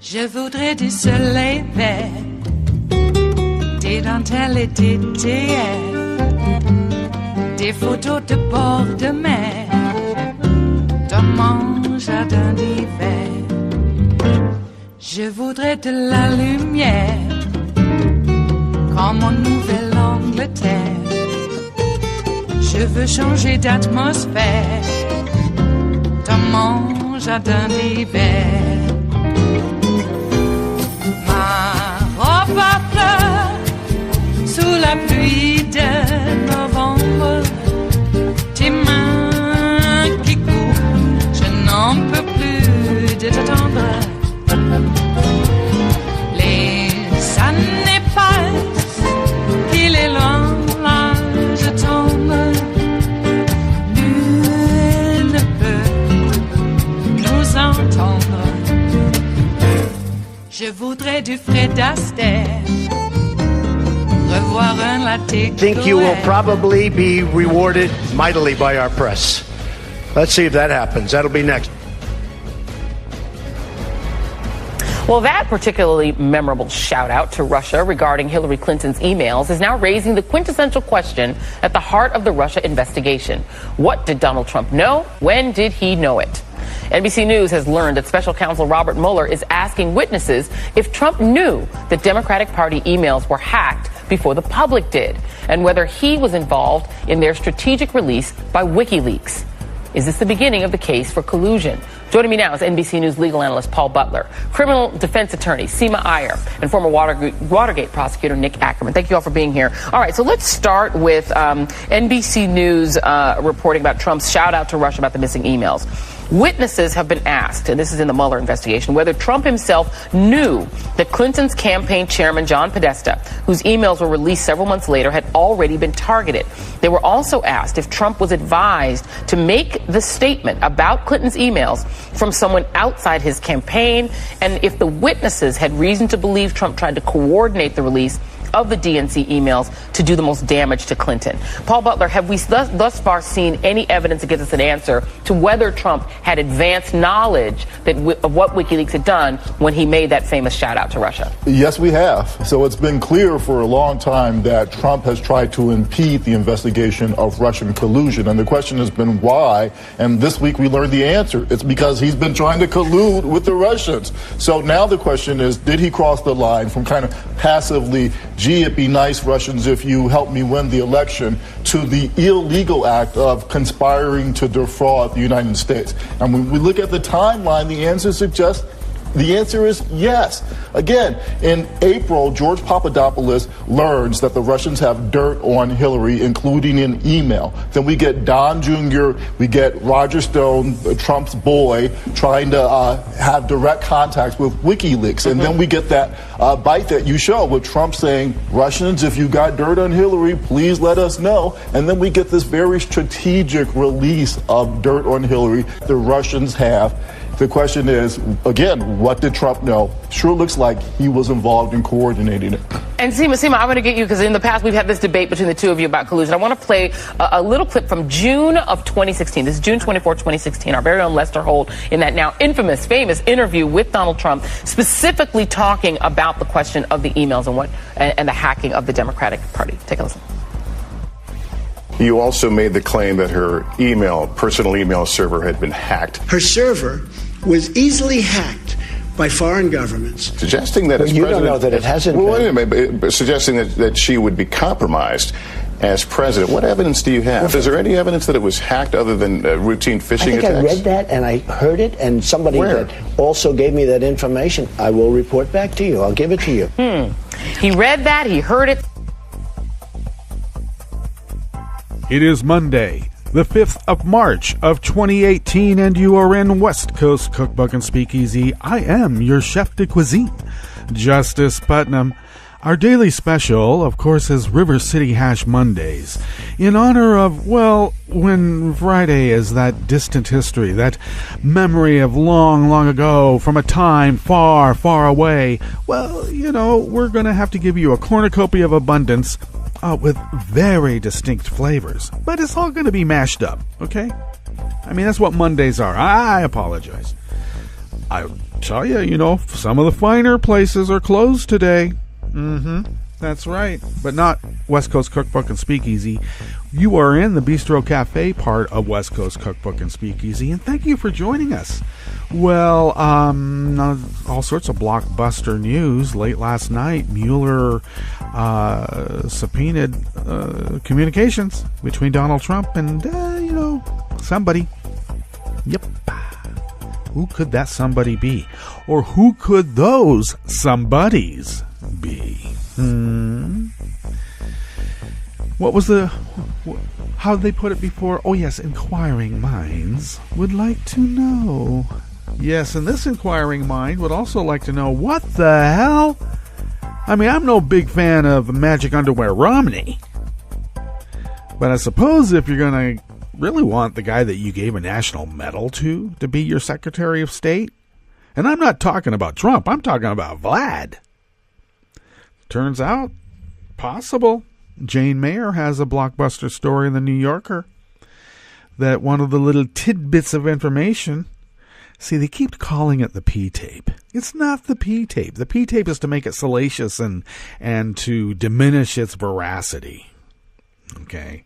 Je voudrais du soleil vert, des dentelles et des théâtres, des photos de bord de mer, dans mon jardin d'hiver. Je voudrais de la lumière, comme en Nouvelle-Angleterre. Je veux changer d'atmosphère, dans mon jardin d'hiver. Ma fleur sous la pluie de novembre, tes mains qui courent, je n'en peux plus de t'attendre. Les années passent, il est loin, là je tombe. Nul ne peut nous entendre. Je voudrais du Fred Astaire, revoir un latte. I think you will probably be rewarded mightily by our press. Let's see if that happens. That'll be next. Well, that particularly memorable shout out to Russia regarding Hillary Clinton's emails is now raising the quintessential question at the heart of the Russia investigation. What did Donald Trump know? When did he know it? NBC News has learned that special counsel Robert Mueller is asking witnesses if Trump knew the Democratic Party emails were hacked before the public did, and whether he was involved in their strategic release by WikiLeaks. Is this the beginning of the case for collusion? Joining me now is NBC News legal analyst Paul Butler, criminal defense attorney Seema Iyer, and former Watergate prosecutor Nick Ackerman. Thank you all for being here. All right, so let's start with NBC News reporting about Trump's shout out to Russia about the missing emails. Witnesses have been asked, and this is in the Mueller investigation, whether Trump himself knew that Clinton's campaign chairman, John Podesta, whose emails were released several months later, had already been targeted. They were also asked if Trump was advised to make the statement about Clinton's emails from someone outside his campaign, and if the witnesses had reason to believe Trump tried to coordinate the release of the DNC emails to do the most damage to Clinton. Paul Butler, have we thus far seen any evidence that gives us an answer to whether Trump had advanced knowledge of what WikiLeaks had done when he made that famous shout out to Russia? Yes, we have. So it's been clear for a long time that Trump has tried to impede the investigation of Russian collusion. And the question has been why. And this week we learned the answer. It's because he's been trying to collude with the Russians. So now the question is, did he cross the line from kind of passively, gee, it'd be nice, Russians, if you help me win the election, to the illegal act of conspiring to defraud the United States? And when we look at the timeline, the answer is yes. Again, in April, George Papadopoulos learns that the Russians have dirt on Hillary, including an email. Then we get Don Jr., we get Roger Stone, Trump's boy, trying to have direct contacts with WikiLeaks. And then we get that bite that you show with Trump saying, Russians, if you got dirt on Hillary, please let us know. And then we get this very strategic release of dirt on Hillary the Russians have. The question is, again, what did Trump know? Sure looks like he was involved in coordinating it. And Seema, I'm going to get you, because in the past we've had this debate between the two of you about collusion. I want to play a little clip from June of 2016. This is June 24, 2016. Our very own Lester Holt in that now infamous, famous interview with Donald Trump, specifically talking about the question of the emails and the hacking of the Democratic Party. Take a listen. You also made the claim that her personal email server had been hacked. Her server was easily hacked by foreign governments. Suggesting that as you president... don't know that it hasn't been. Wait a minute, but suggesting that she would be compromised as president. What evidence do you have? Is there any evidence that it was hacked other than routine phishing attacks? I read that and I heard it, and somebody that also gave me that information. I will report back to you. I'll give it to you. He read that, he heard it. It is Monday, the 5th of March of 2018, and you are in West Coast Cookbook and Speakeasy. I am your chef de cuisine, Justice Putnam. Our daily special, of course, is River City Hash Mondays, in honor of, well, when Friday is that distant history, that memory of long, long ago, from a time far, far away. Well, you know, we're going to have to give you a cornucopia of abundance with very distinct flavors. But it's all going to be mashed up, okay? I mean, that's what Mondays are. I apologize. I tell you, you know, some of the finer places are closed today. That's right. But not West Coast Cookbook and Speakeasy. You are in the Bistro Cafe part of West Coast Cookbook and Speakeasy, and thank you for joining us. Well, all sorts of blockbuster news. Late last night, Mueller subpoenaed communications between Donald Trump and, you know, somebody. Yep. Who could that somebody be? Or who could those somebodies be? What was how did they put it before? Oh yes, inquiring minds would like to know. Yes, and this inquiring mind would also like to know, what the hell? I mean, I'm no big fan of Magic Underwear Romney, but I suppose if you're gonna really want the guy that you gave a national medal to be your Secretary of State, and I'm not talking about Trump, I'm talking about Vlad. Turns out, possible. Jane Mayer has a blockbuster story in the New Yorker that one of the little tidbits of information. See, they keep calling it the P-tape. It's not the P-tape. The P-tape is to make it salacious and to diminish its veracity. Okay?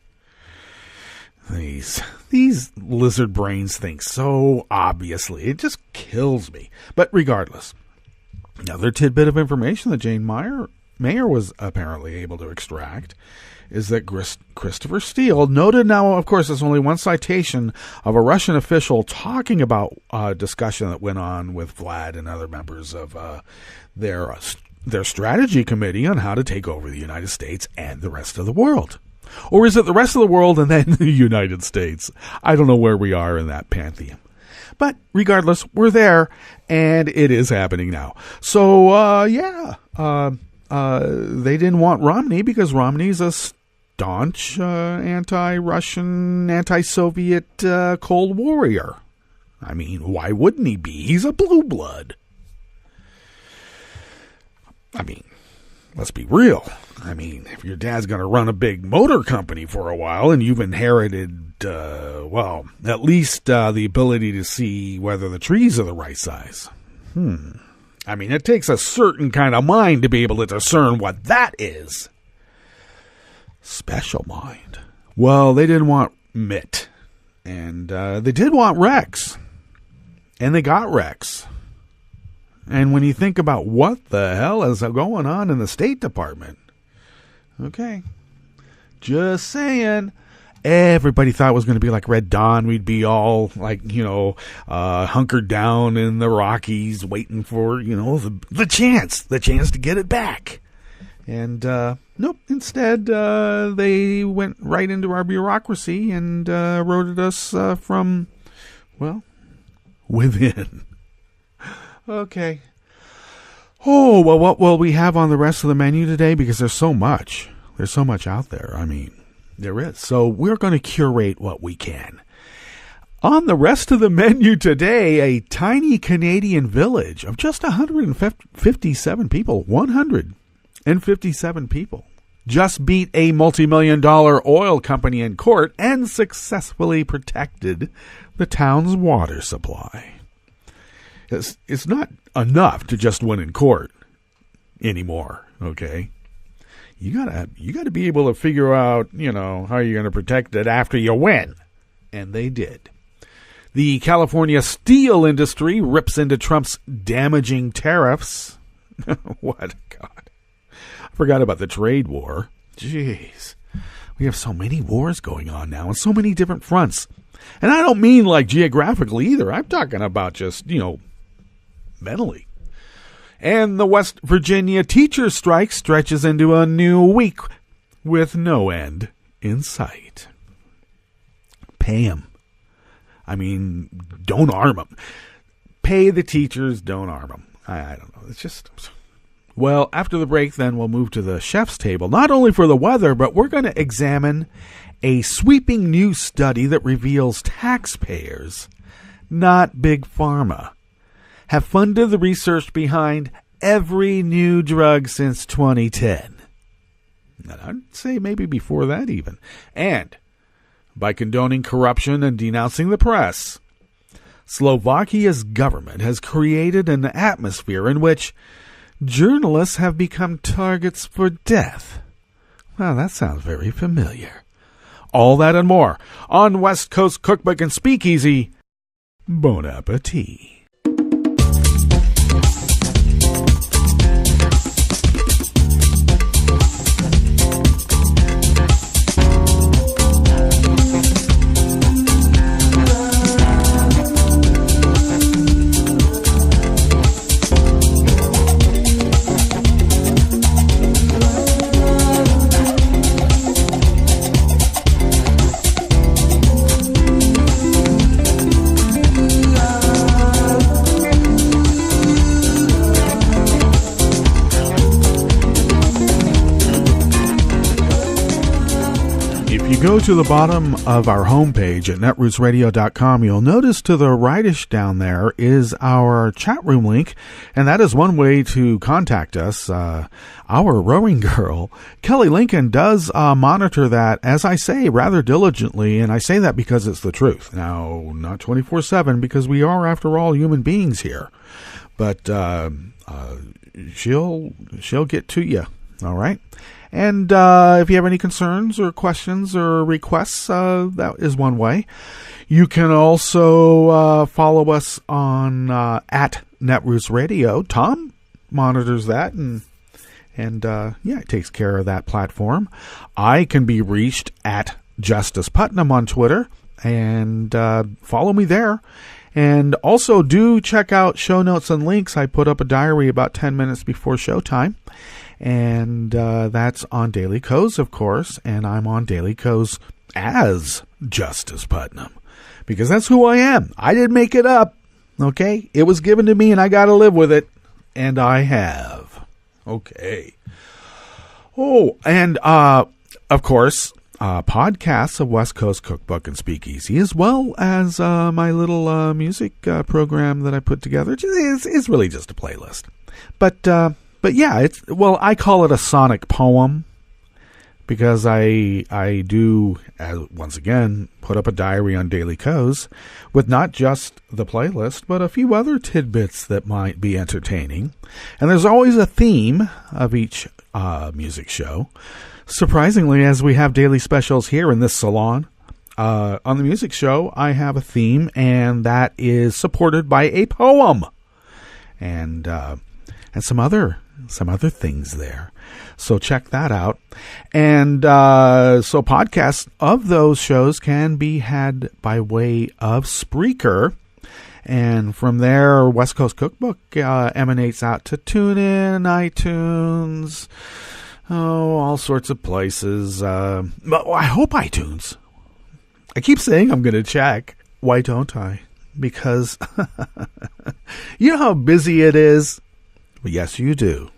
These lizard brains think so obviously. It just kills me. But regardless, another tidbit of information that Jane Mayer was apparently able to extract is that Christopher Steele noted, now of course there's only one citation of a Russian official talking about a discussion that went on with Vlad and other members of their strategy committee on how to take over the United States and the rest of the world. Or is it the rest of the world and then the United States? I don't know where we are in that pantheon. But regardless, we're there, and it is happening now. So, they didn't want Romney because Romney's a staunch anti-Russian, anti-Soviet Cold Warrior. I mean, why wouldn't he be? He's a blue blood. I mean, let's be real. I mean, if your dad's going to run a big motor company for a while and you've inherited, at least the ability to see whether the trees are the right size. I mean, it takes a certain kind of mind to be able to discern what that is. Special mind. Well, they didn't want Mitt. And they did want Rex. And they got Rex. And when you think about what the hell is going on in the State Department, okay, just saying, everybody thought it was going to be like Red Dawn. We'd be all like, hunkered down in the Rockies waiting for, the chance to get it back. And nope, instead they went right into our bureaucracy and wrote at us from, within. Okay. Oh, well, what will we have on the rest of the menu today? Because there's so much. There's so much out there. I mean, there is. So we're going to curate what we can. On the rest of the menu today, a tiny Canadian village of just 157 people. 157 people. Just beat a multimillion-dollar oil company in court and successfully protected the town's water supply. It's not enough to just win in court anymore, okay? You gotta be able to figure out, how you're going to protect it after you win. And they did. The California steel industry rips into Trump's damaging tariffs. What? God. I forgot about the trade war. Jeez. We have so many wars going on now on so many different fronts. And I don't mean like geographically either. I'm talking about just, mentally. And the West Virginia teacher strike stretches into a new week with no end in sight. Pay them. I mean, don't arm them. Pay the teachers, don't arm them. I don't know. It's just, Well, after the break, then we'll move to the chef's table, not only for the weather, but we're going to examine a sweeping new study that reveals taxpayers, not Big Pharma, have funded the research behind every new drug since 2010. And I'd say maybe before that even. And by condoning corruption and denouncing the press, Slovakia's government has created an atmosphere in which journalists have become targets for death. Well, that sounds very familiar. All that and more on West Coast Cookbook and Speakeasy. Bon appetit. Go to the bottom of our homepage at netrootsradio.com. You'll notice to the rightish down there is our chat room link, and that is one way to contact us. Our rowing girl, Kelly Lincoln, does monitor that, as I say, rather diligently, and I say that because it's the truth. Now, not 24/7, because we are, after all, human beings here, but she'll get to you, all right? And if you have any concerns or questions or requests, that is one way. You can also follow us on at Netroots Radio. Tom monitors that and it takes care of that platform. I can be reached at Justice Putnam on Twitter, and follow me there. And also do check out show notes and links. I put up a diary about 10 minutes before showtime. And that's on Daily Kos, of course, and I'm on Daily Kos as Justice Putnam, because that's who I am. I didn't make it up, okay? It was given to me, and I got to live with it, and I have. Okay. Oh, and, of course, podcasts of West Coast Cookbook and Speakeasy, as well as my little music program that I put together. It's really just a playlist. But yeah, I call it a sonic poem, because I do, once again, put up a diary on Daily Kos with not just the playlist, but a few other tidbits that might be entertaining. And there's always a theme of each music show. Surprisingly, as we have daily specials here in this salon, on the music show, I have a theme, and that is supported by a poem. And some other things there. So check that out. And so podcasts of those shows can be had by way of Spreaker. And from there, West Coast Cookbook emanates out to TuneIn, iTunes, all sorts of places. But I hope iTunes. I keep saying I'm going to check. Why don't I? Because you know how busy it is? Well, yes, you do.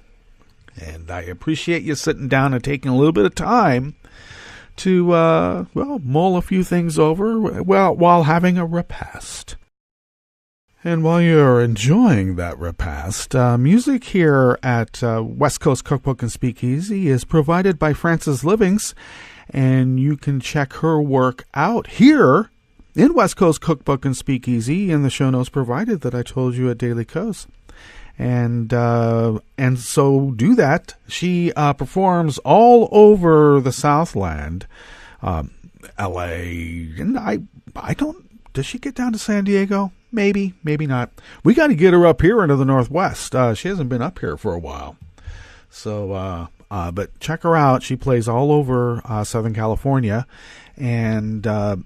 And I appreciate you sitting down and taking a little bit of time to, mull a few things over while having a repast. And while you're enjoying that repast, music here at West Coast Cookbook and Speakeasy is provided by Frances Livings, and you can check her work out here in West Coast Cookbook and Speakeasy in the show notes provided that I told you at Daily Kos. And so do that. She performs all over the Southland, L.A. And I don't. Does she get down to San Diego? Maybe not. We got to get her up here into the Northwest. She hasn't been up here for a while. So, but check her out. She plays all over Southern California, and the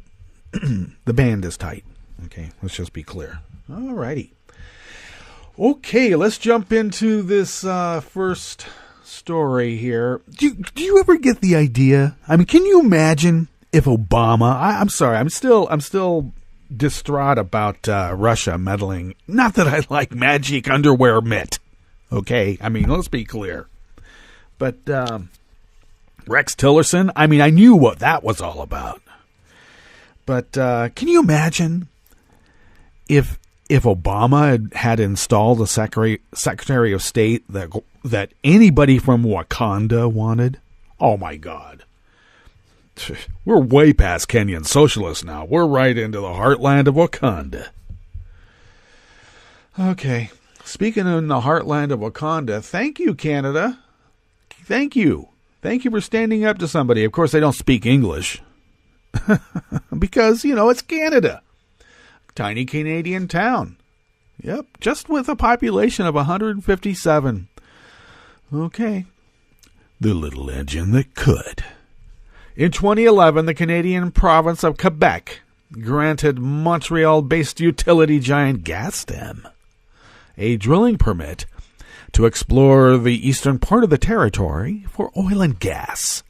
band is tight. Okay, let's just be clear. All righty. Okay, let's jump into this first story here. Do you ever get the idea? I mean, can you imagine if Obama? I'm sorry, I'm still distraught about Russia meddling. Not that I like magic underwear mitt. Okay, I mean, let's be clear. But Rex Tillerson, I mean, I knew what that was all about. But can you imagine if Obama had installed a Secretary of State that anybody from Wakanda wanted? Oh, my God. We're way past Kenyan socialists now. We're right into the heartland of Wakanda. Okay. Speaking in the heartland of Wakanda, thank you, Canada. Thank you. Thank you for standing up to somebody. Of course, they don't speak English. Because, it's Canada. Tiny Canadian town. Yep, just with a population of 157. Okay. The little engine that could. In 2011, the Canadian province of Quebec granted Montreal-based utility giant Gastem a drilling permit to explore the eastern part of the territory for oil and gas.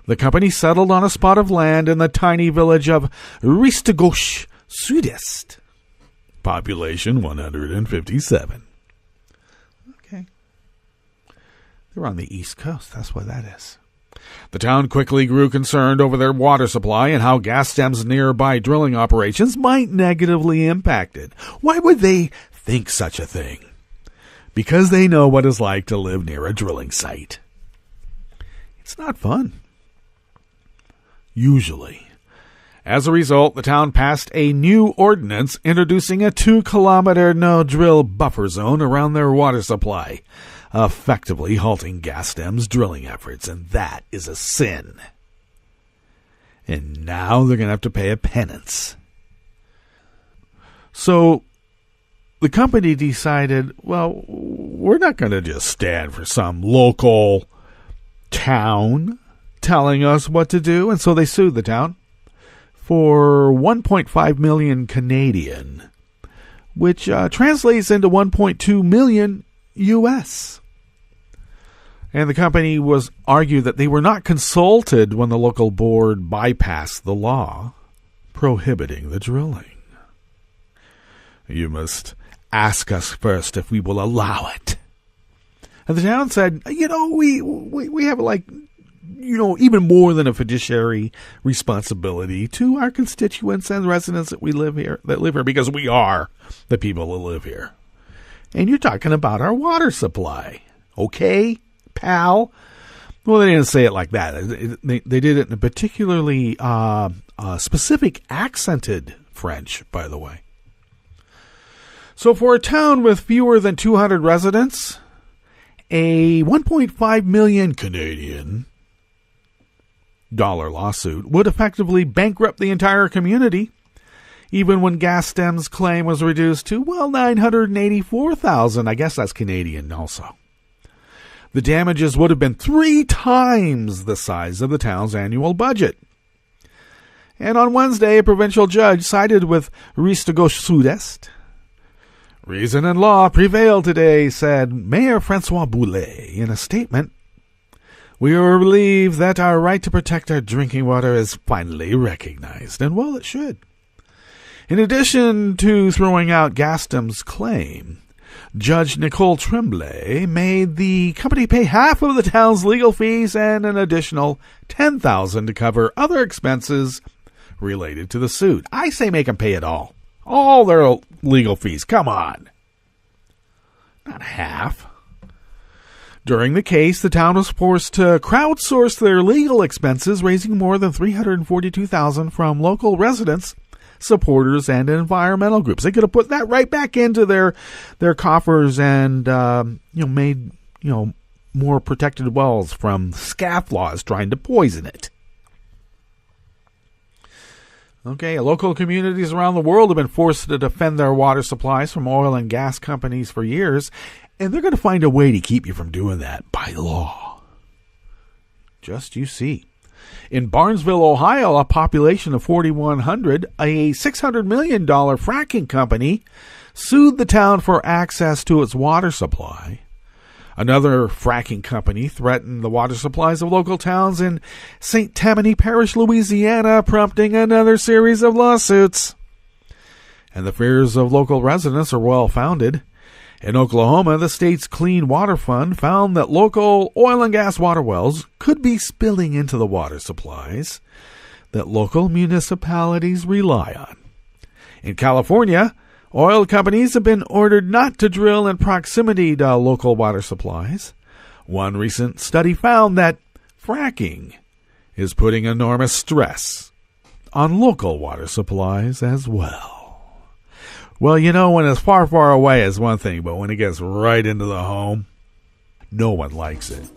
The company settled on a spot of land in the tiny village of Ristigouche Sud-Est. Population 157. Okay. They're on the East Coast. That's what that is. The town quickly grew concerned over their water supply and how Gastem's nearby drilling operations might negatively impact it. Why would they think such a thing? Because they know what it's like to live near a drilling site. It's not fun. Usually. As a result, the town passed a new ordinance introducing a 2-kilometer no-drill buffer zone around their water supply, effectively halting Gastem's drilling efforts, and that is a sin. And now they're going to have to pay a penance. So the company decided, well, we're not going to just stand for some local town telling us what to do, and so they sued the town for 1.5 million Canadian, which translates into 1.2 million US. And the company was argued that they were not consulted when the local board bypassed the law prohibiting the drilling. You must ask us first if we will allow it. And the town said, we have even more than a fiduciary responsibility to our constituents and residents that live here, because we are the people that live here. And you're talking about our water supply. Okay, pal? Well, they didn't say it like that. They did it in a particularly specific accented French, by the way. So for a town with fewer than 200 residents, a 1.5 million Canadian dollar lawsuit would effectively bankrupt the entire community, even when Gastem's claim was reduced to, $984,000. I guess that's Canadian also. The damages would have been 3 times the size of the town's annual budget. And on Wednesday, a provincial judge sided with Ristigouche Sud-Est. Reason and law prevailed today, said Mayor Francois Boulet in a statement. We are relieved that our right to protect our drinking water is finally recognized, and well, it should. In addition to throwing out Gastem's claim, Judge Nicole Tremblay made the company pay half of the town's legal fees and an additional $10,000 to cover other expenses related to the suit. I say make them pay it all their legal fees. Come on. Not half. During the case, the town was forced to crowdsource their legal expenses, raising more than $342,000 from local residents, supporters, and environmental groups. They could have put that right back into their coffers and made more protected wells from scofflaws trying to poison it. Okay, local communities around the world have been forced to defend their water supplies from oil and gas companies for years, and they're going to find a way to keep you from doing that by law. Just you see. In Barnesville, Ohio, a population of 4,100, a $600 million fracking company sued the town for access to its water supply. Another fracking company threatened the water supplies of local towns in St. Tammany Parish, Louisiana, prompting another series of lawsuits. And the fears of local residents are well-founded. In Oklahoma, the state's Clean Water Fund found that local oil and gas water wells could be spilling into the water supplies that local municipalities rely on. In California, oil companies have been ordered not to drill in proximity to local water supplies. One recent study found that fracking is putting enormous stress on local water supplies as well. Well, you know, when it's far, far away is one thing, but when it gets right into the home, no one likes it.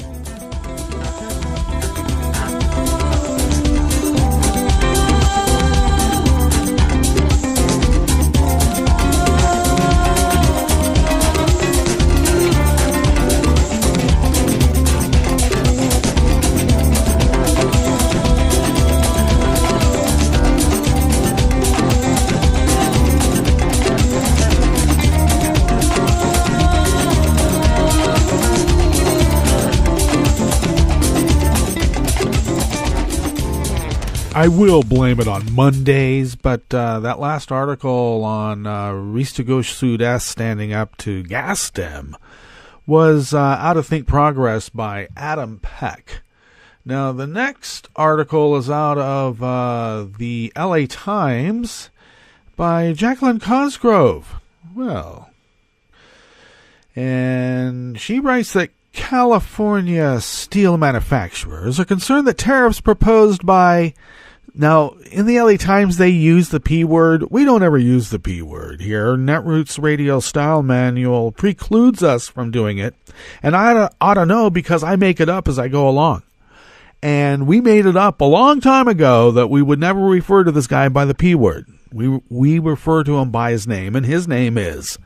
I will blame it on Mondays, but that last article on Ristugosh Sud-Est standing up to Gastem was Out of Think Progress by Adam Peck. Now, the next article is out of the LA Times by Jacqueline Cosgrove. Well, and she writes that California steel manufacturers are concerned that tariffs proposed by... Now, in the LA Times, they use the P word. We don't ever use the P word here. Netroots Radio Style Manual precludes us from doing it. And I ought to know because I make it up as I go along. And we made it up a long time ago that we would never refer to this guy by the P word. We refer to him by his name, and his name is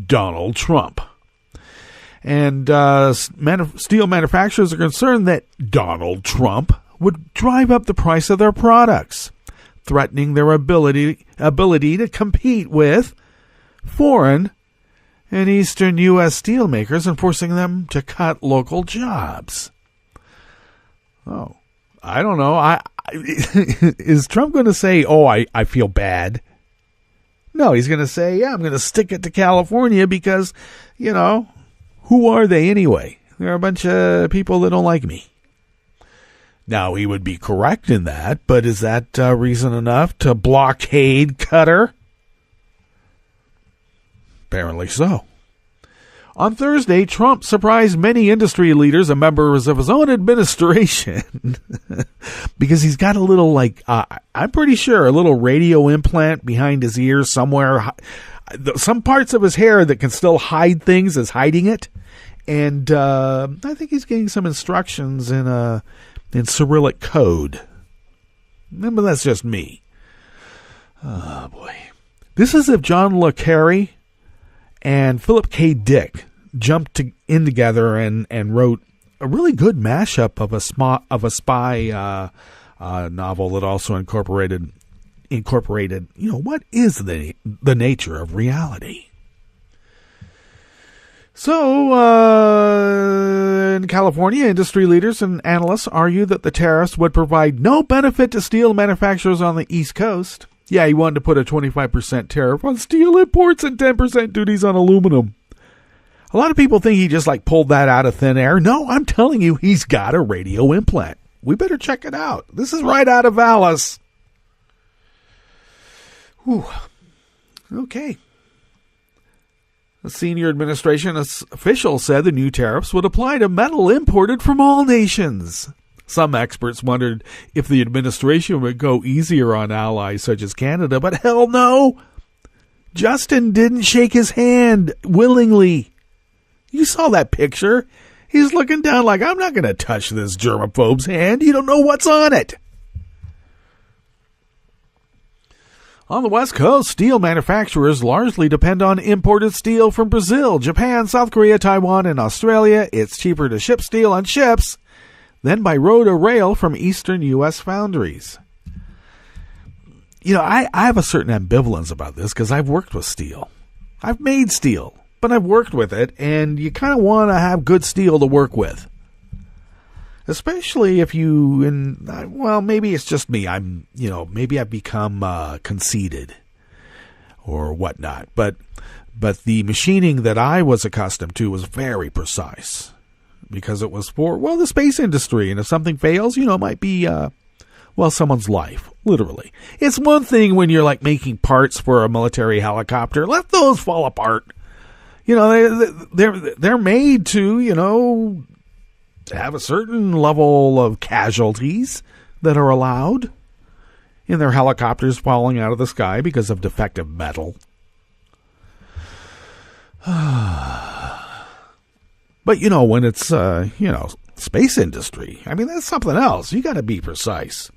Donald Trump. And steel manufacturers are concerned that Donald Trump would drive up the price of their products, threatening their ability to compete with foreign and Eastern U.S. steelmakers and forcing them to cut local jobs. Oh, I don't know. Is Trump going to say, I feel bad? No, he's going to say, I'm going to stick it to California because, who are they anyway? They're a bunch of people that don't like me. Now, he would be correct in that, but is that reason enough to blockade Qatar? Apparently so. On Thursday, Trump surprised many industry leaders and members of his own administration because he's got a little, I'm pretty sure, a little radio implant behind his ear somewhere. Some parts of his hair that can still hide things is hiding it. And I think he's getting some instructions in Cyrillic code. But that's just me. Oh, boy. This is if John Le Carre and Philip K. Dick jumped in together and wrote a really good mashup of a spy novel that also incorporated what is the nature of reality. So, in California, industry leaders and analysts argue that the tariffs would provide no benefit to steel manufacturers on the East Coast. Yeah, he wanted to put a 25% tariff on steel imports and 10% duties on aluminum. A lot of people think he just pulled that out of thin air. No, I'm telling you, he's got a radio implant. We better check it out. This is right out of Alice. Whew. Okay. A senior administration official said the new tariffs would apply to metal imported from all nations. Some experts wondered if the administration would go easier on allies such as Canada, but hell no. Justin didn't shake his hand willingly. You saw that picture. He's looking down like, I'm not going to touch this germaphobe's hand. You don't know what's on it. On the West Coast, steel manufacturers largely depend on imported steel from Brazil, Japan, South Korea, Taiwan, and Australia. It's cheaper to ship steel on ships than by road or rail from eastern U.S. foundries. I have a certain ambivalence about this because I've worked with steel. I've made steel, but I've worked with it, and you kind of want to have good steel to work with. Especially if maybe it's just me. Maybe I've become conceited. or whatnot. But the machining that I was accustomed to was very precise because it was for, well, the space industry. And if something fails, it might be, someone's life, literally. It's one thing when you're like making parts for a military helicopter. Let those fall apart. They're made to, have a certain level of casualties that are allowed in their helicopters falling out of the sky because of defective metal. But, when it's, space industry, I mean, that's something else. You got to be precise.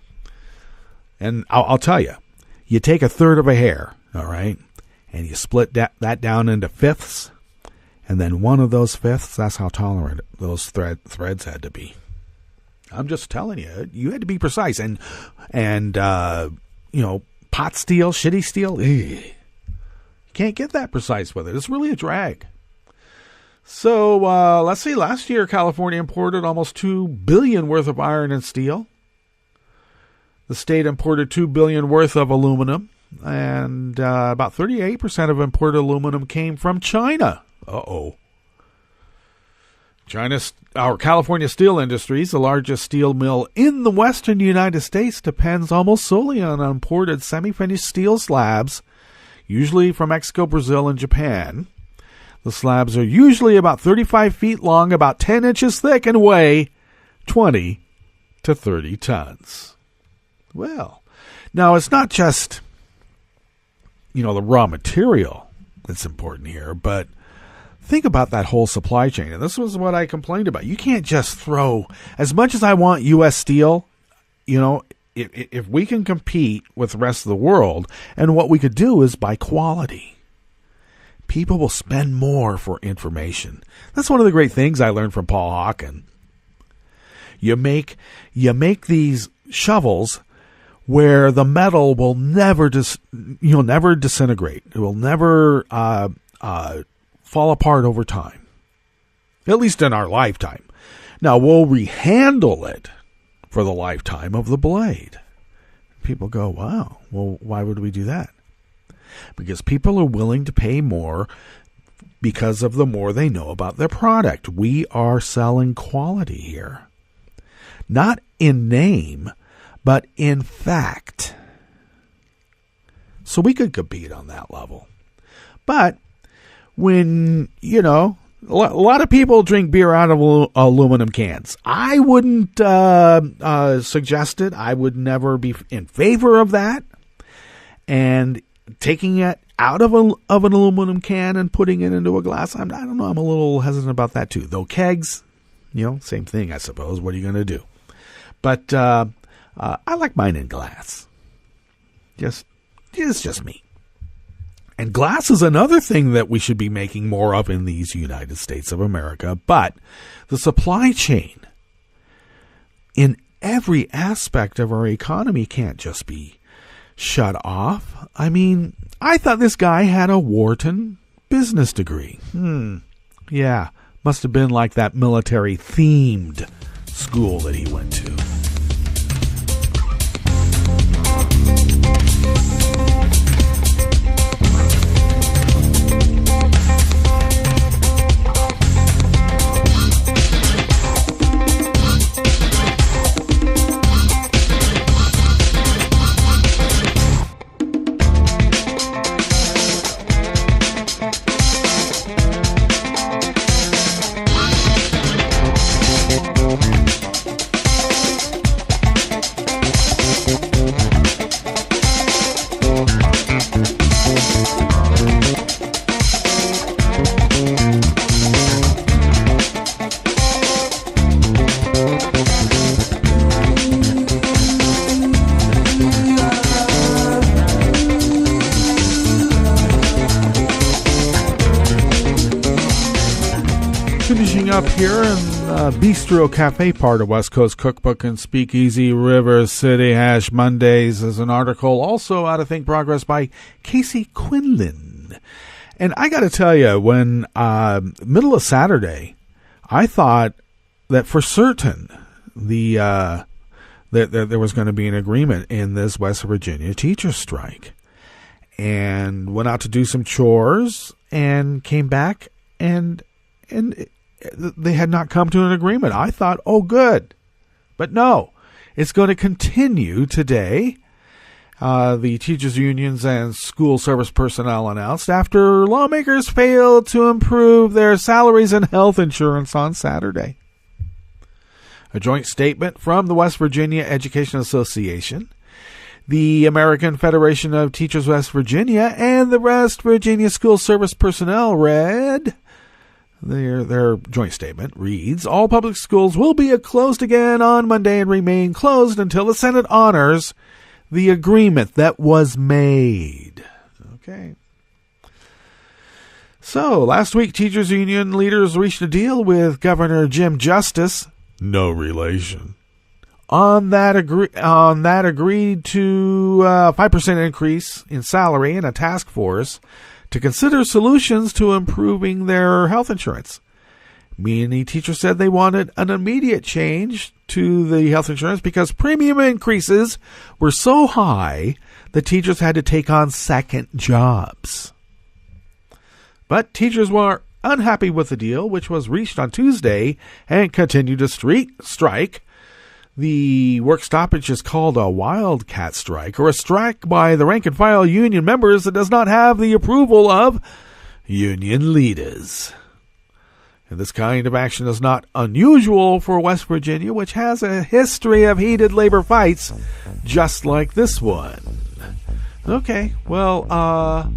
And I'll tell you, you take a third of a hair, all right, and you split that down into fifths, and then one of those fifths, that's how tolerant those threads had to be. I'm just telling you, you had to be precise. And pot steel, shitty steel, you can't get that precise with it. It's really a drag. So let's see, last year California imported almost $2 billion worth of iron and steel. The state imported $2 billion worth of aluminum, and about 38% of imported aluminum came from China. Our California Steel Industries, the largest steel mill in the western United States, depends almost solely on imported semi-finished steel slabs, usually from Mexico, Brazil, and Japan. The slabs are usually about 35 feet long, about 10 inches thick, and weigh 20 to 30 tons. Well, now it's not just, the raw material that's important here, but think about that whole supply chain. And this was what I complained about. You can't just throw, as much as I want U.S. steel, if we can compete with the rest of the world, and what we could do is by quality. People will spend more for information. That's one of the great things I learned from Paul Hawken. You make these shovels where the metal will never disintegrate. It will never fall apart over time, at least in our lifetime. Now, we'll rehandle it for the lifetime of the blade. People go, wow, well, why would we do that? Because people are willing to pay more because of the more they know about their product. We are selling quality here. Not in name, but in fact. So we could compete on that level. But when, a lot of people drink beer out of aluminum cans. I wouldn't suggest it. I would never be in favor of that. And taking it out of an aluminum can and putting it into a glass, I don't know. I'm a little hesitant about that too. Though kegs, same thing, I suppose. What are you going to do? But I like mine in glass. It's just me. And glass is another thing that we should be making more of in these United States of America. But the supply chain in every aspect of our economy can't just be shut off. I mean, I thought this guy had a Wharton business degree. Yeah, must have been like that military-themed school that he went to. Finishing up here in Bistro Cafe, part of West Coast Cookbook and Speakeasy, River City Hash Mondays, is an article also out of Think Progress by Casey Quinlan. And I got to tell you, when middle of Saturday, I thought that for certain that there was going to be an agreement in this West Virginia teacher strike. and went out to do some chores and came back and they had not come to an agreement. I thought, oh, good. But no, it's going to continue today. The teachers' unions and school service personnel announced after lawmakers failed to improve their salaries and health insurance on Saturday. A joint statement from the West Virginia Education Association, the American Federation of Teachers West Virginia, and the West Virginia School Service Personnel read, their joint statement reads, all public schools will be closed again on Monday and remain closed until the Senate honors the agreement that was made. Okay. So, last week, teachers union leaders reached a deal with Governor Jim Justice, no relation, on that agreed to 5% increase in salary and a task force to consider solutions to improving their health insurance. Many teachers said they wanted an immediate change to the health insurance because premium increases were so high that teachers had to take on second jobs. But teachers were unhappy with the deal, which was reached on Tuesday, and continued to strike. The work stoppage is called a wildcat strike, or a strike by the rank-and-file union members that does not have the approval of union leaders. And this kind of action is not unusual for West Virginia, which has a history of heated labor fights, just like this one. Okay, well,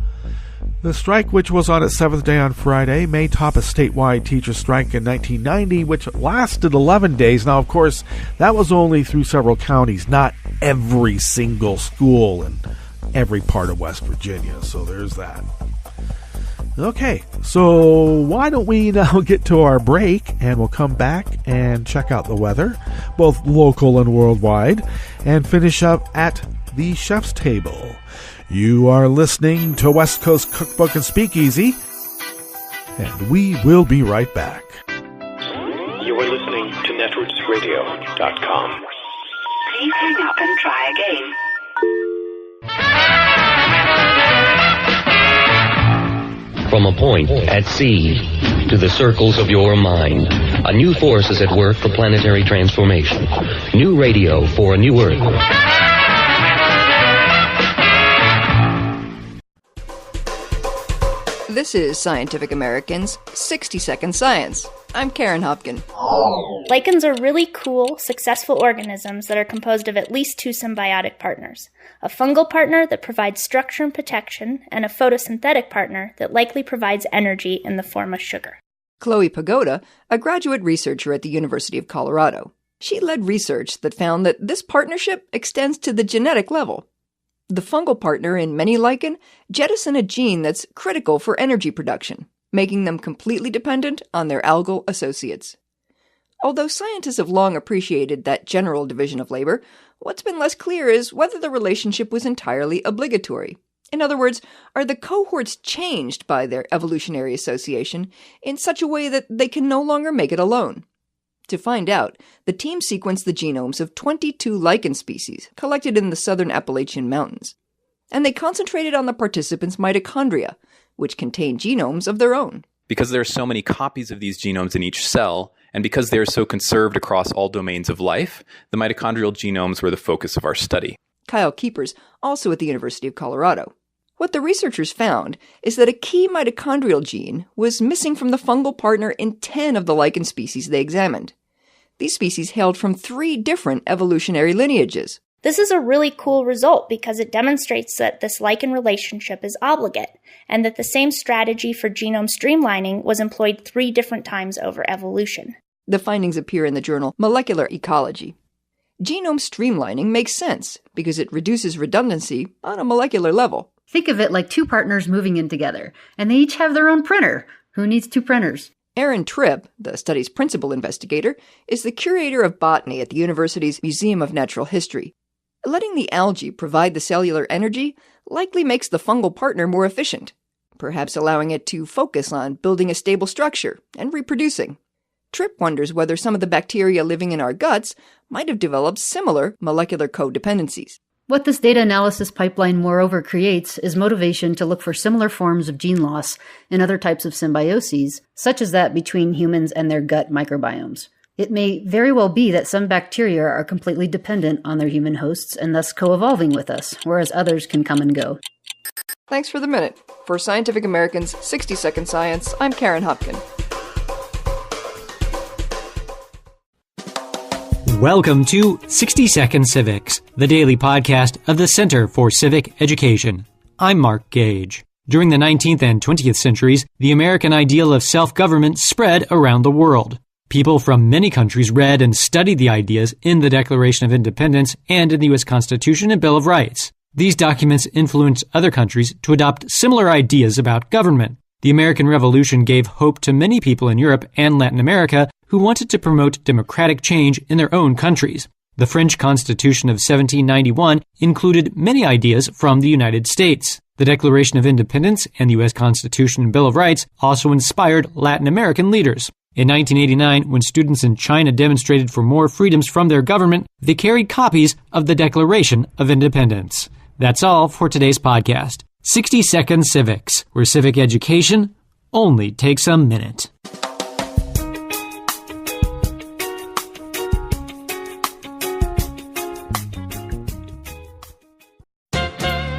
the strike, which was on its 7th day on Friday, may top a statewide teacher strike in 1990, which lasted 11 days. Now, of course, that was only through several counties, not every single school in every part of West Virginia. So there's that. Okay, so why don't we now get to our break, and we'll come back and check out the weather, both local and worldwide, and finish up at the chef's table. You are listening to West Coast Cookbook and Speakeasy, and we will be right back. You are listening to netrootsradio.com. Please hang up and try again. From a point at sea to the circles of your mind, a new force is at work for planetary transformation. New radio for a new Earth. This is Scientific American's 60-Second Science. I'm Karen Hopkin. Lichens are really cool, successful organisms that are composed of at least two symbiotic partners. A fungal partner that provides structure and protection, and a photosynthetic partner that likely provides energy in the form of sugar. Chloe Pagoda, a graduate researcher at the University of Colorado. She led research that found that this partnership extends to the genetic level. The fungal partner in many lichen jettison a gene that's critical for energy production, making them completely dependent on their algal associates. Although scientists have long appreciated that general division of labor, what's been less clear is whether the relationship was entirely obligatory. In other words, are the cohorts changed by their evolutionary association in such a way that they can no longer make it alone? To find out, the team sequenced the genomes of 22 lichen species collected in the southern Appalachian Mountains, and they concentrated on the participants' mitochondria, which contain genomes of their own. Because there are so many copies of these genomes in each cell, and because they are so conserved across all domains of life, the mitochondrial genomes were the focus of our study. Kyle Keepers, also at the University of Colorado. What the researchers found is that a key mitochondrial gene was missing from the fungal partner in 10 of the lichen species they examined. These species hailed from 3 different evolutionary lineages. This is a really cool result because it demonstrates that this lichen relationship is obligate, and that the same strategy for genome streamlining was employed 3 different times over evolution. The findings appear in the journal Molecular Ecology. Genome streamlining makes sense because it reduces redundancy on a molecular level. Think of it like 2 partners moving in together, and they each have their own printer. Who needs 2 printers? Aaron Tripp, the study's principal investigator, is the curator of botany at the university's Museum of Natural History. Letting the algae provide the cellular energy likely makes the fungal partner more efficient, perhaps allowing it to focus on building a stable structure and reproducing. Tripp wonders whether some of the bacteria living in our guts might have developed similar molecular codependencies. What this data analysis pipeline moreover creates is motivation to look for similar forms of gene loss in other types of symbioses, such as that between humans and their gut microbiomes. It may very well be that some bacteria are completely dependent on their human hosts and thus co-evolving with us, whereas others can come and go. Thanks for the minute. For Scientific American's 60-Second Science, I'm Karen Hopkin. Welcome to 60 Second Civics, the daily podcast of the Center for Civic Education. I'm Mark Gage. During the 19th and 20th centuries, the American ideal of self-government spread around the world. People from many countries read and studied the ideas in the Declaration of Independence and in the U.S. Constitution and Bill of Rights. These documents influenced other countries to adopt similar ideas about government. The American Revolution gave hope to many people in Europe and Latin America who wanted to promote democratic change in their own countries. The French Constitution of 1791 included many ideas from the United States. The Declaration of Independence and the U.S. Constitution and Bill of Rights also inspired Latin American leaders. In 1989, when students in China demonstrated for more freedoms from their government, they carried copies of the Declaration of Independence. That's all for today's podcast. 60 Second Civics, where civic education only takes a minute.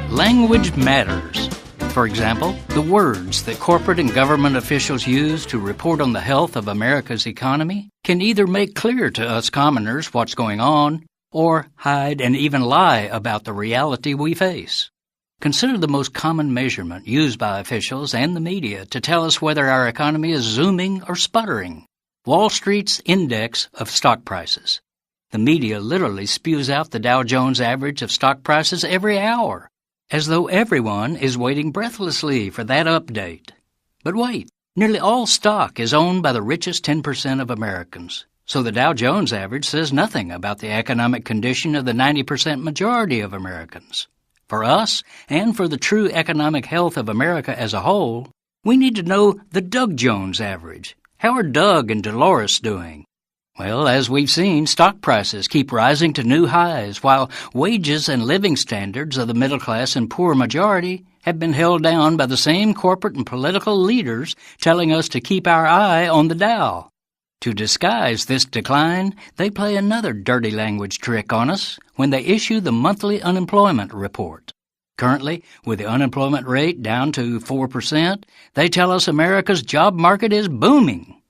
Language matters. For example, the words that corporate and government officials use to report on the health of America's economy can either make clear to us commoners what's going on or hide and even lie about the reality we face. Consider the most common measurement used by officials and the media to tell us whether our economy is zooming or sputtering. Wall Street's index of stock prices. The media literally spews out the Dow Jones average of stock prices every hour, as though everyone is waiting breathlessly for that update. But wait, nearly all stock is owned by the richest 10% of Americans, so the Dow Jones average says nothing about the economic condition of the 90% majority of Americans. For us, and for the true economic health of America as a whole, we need to know the Doug Jones average. How are Doug and Dolores doing? Well, as we've seen, stock prices keep rising to new highs, while wages and living standards of the middle class and poor majority have been held down by the same corporate and political leaders telling us to keep our eye on the Dow. To disguise this decline, they play another dirty language trick on us when they issue the monthly unemployment report. Currently, with the unemployment rate down to 4%, they tell us America's job market is booming.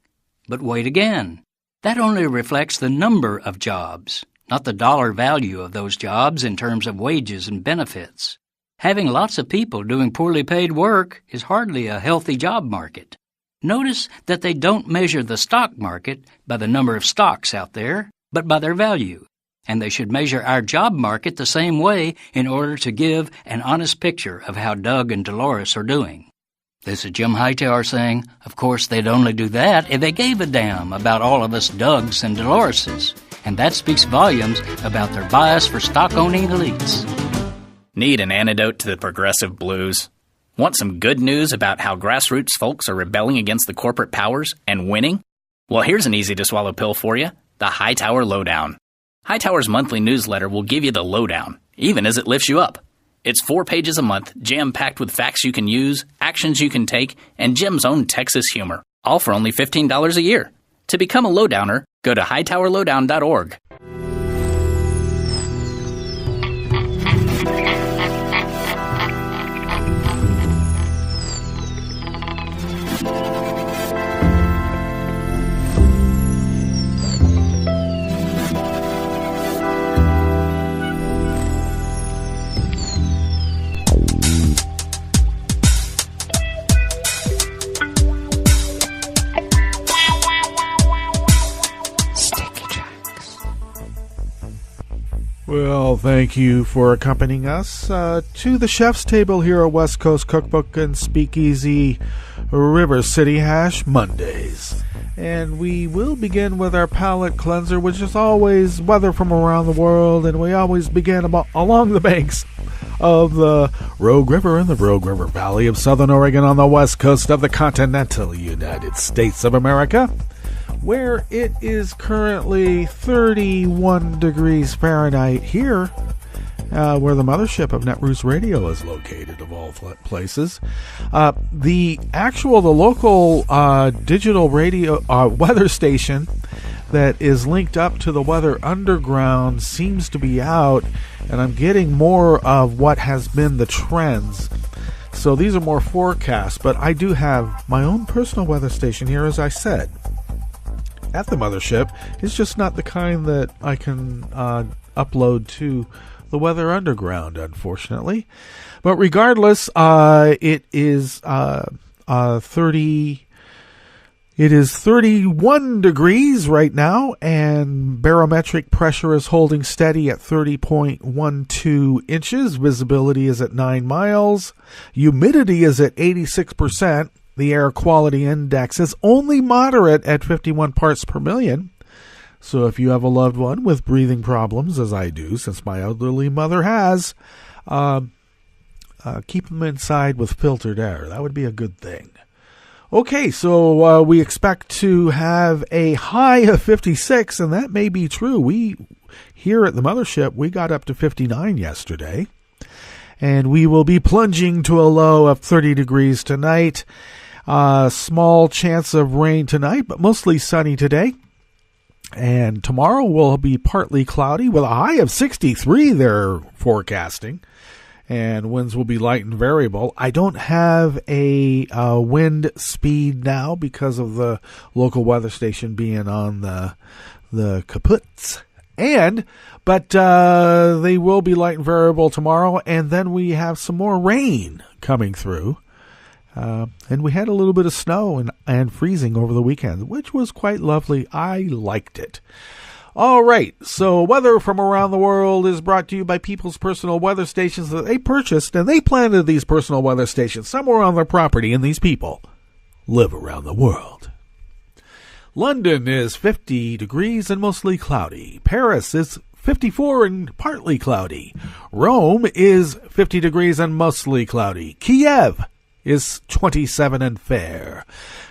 But wait again. That only reflects the number of jobs, not the dollar value of those jobs in terms of wages and benefits. Having lots of people doing poorly paid work is hardly a healthy job market. Notice that they don't measure the stock market by the number of stocks out there, but by their value. And they should measure our job market the same way in order to give an honest picture of how Doug and Dolores are doing. This is Jim Hightower saying, of course, they'd only do that if they gave a damn about all of us Dougs and Doloreses. And that speaks volumes about their bias for stock-owning elites. Need an antidote to the progressive blues? Want some good news about how grassroots folks are rebelling against the corporate powers and winning? Well, here's an easy-to-swallow pill for you, the Hightower Lowdown. Hightower's monthly newsletter will give you the lowdown, even as it lifts you up. It's 4 pages a month, jam-packed with facts you can use, actions you can take, and Jim's own Texas humor, all for only $15 a year. To become a lowdowner, go to hightowerlowdown.org. Well, thank you for accompanying us to the chef's table here at West Coast Cookbook and Speakeasy River City Hash Mondays. And we will begin with our palate cleanser, which is always weather from around the world, and we always begin along the banks of the Rogue River in the Rogue River Valley of Southern Oregon on the west coast of the continental United States of America, where it is currently 31 degrees Fahrenheit here where the mothership of Netroots Radio is located, of all places. The local digital radio weather station that is linked up to the Weather Underground seems to be out, and I'm getting more of what has been the trends. So these are more forecasts, but I do have my own personal weather station here, as I said, at the mothership. It's just not the kind that I can upload to the Weather Underground, unfortunately. But regardless, it is 31 degrees right now, and barometric pressure is holding steady at 30.12 inches. Visibility is at 9 miles. Humidity is at 86%. The air quality index is only moderate at 51 parts per million. So if you have a loved one with breathing problems, as I do, since my elderly mother has, keep them inside with filtered air. That would be a good thing. Okay, so we expect to have a high of 56, and that may be true. We, here at the mothership, we got up to 59 yesterday, and we will be plunging to a low of 30 degrees tonight. Small chance of rain tonight, but mostly sunny today. And tomorrow will be partly cloudy with a high of 63, they're forecasting. And winds will be light and variable. I don't have a wind speed now because of the local weather station being on the kaputs. But they will be light and variable tomorrow. And then we have some more rain coming through. And we had a little bit of snow and freezing over the weekend, which was quite lovely. I liked it. All right, so weather from around the world is brought to you by people's personal weather stations that they purchased, and they planted these personal weather stations somewhere on their property, and these people live around the world. London is 50 degrees and mostly cloudy. Paris is 54 and partly cloudy. Rome is 50 degrees and mostly cloudy. Kiev is 27 and fair.